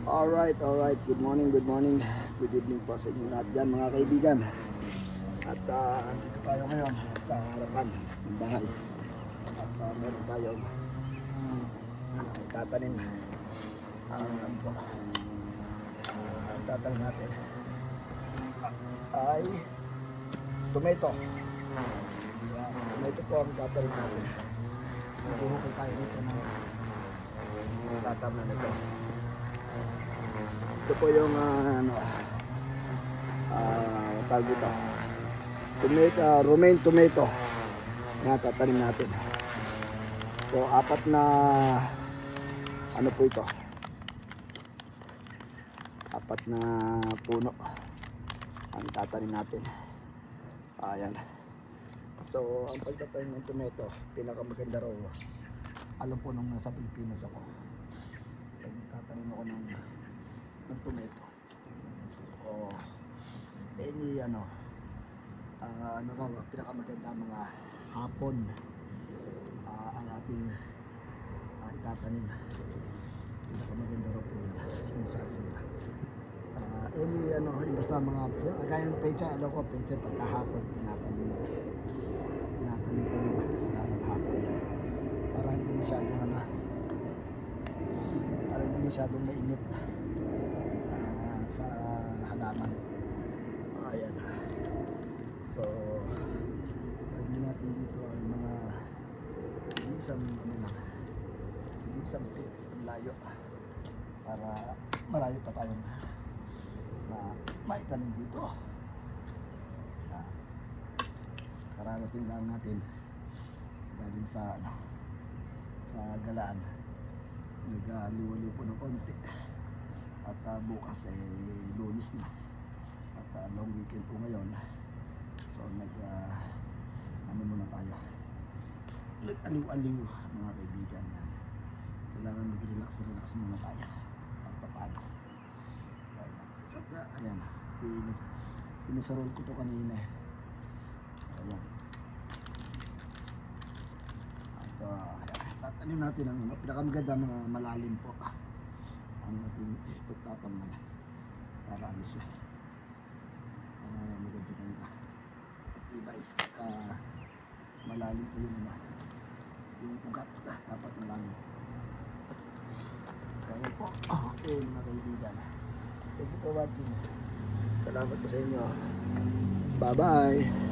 Alright. Good morning. Good evening po sa inyo lahat dyan mga kaibigan. At dito tayo ngayon sa harapan ng bahay. At meron tayong tatanim. Ang tatanim natin ay tomato. Tomato po ang tatanim natin. Buhukay tayo nito ng tatanim na ito. Ito po yung tawag dito, tomato, romaine tomato na tatanim natin. So apat na po ito, apat na puno ang tatanim natin. Ayan. So ang pagtatanim ng tomato, pinakamaganda raw, alam ko nung nasa Pilipinas ako, tatanim ako ng tomato o any pinakamaganda mga hapon ang ating itatanim. Pinakamaganda raw po yun, sinasabi nila. Yung basta mga kagaya ng pecha, alam ko pecha pagkahapon tinatanim po nila sa hapon para hindi masyadong mainit sa halaman. Ayan. So gagawin natin dito ay mga isang feet ang layo para malayo pa tayong maitanim dito. Kararating lang natin galing sa galaan, nag-liwalo po ng konti. At bukas Lunes na at long weekend po ngayon. So muna tayo, nag-aliw-aliw mga kaibigan. Yan, kailangan mag-relax muna tayo at paano. Ayan, pinasarol ko to kanina. Ayan, tatanim natin ang pinakamaganda, mga malalim po ang ating pagtatamnan para siya maganda at ibay. Malalim po yung ugat, dapat malalim. So yun po. Okay mga kaibigan, thank you for watching. Salamat po sa inyo. Bye bye.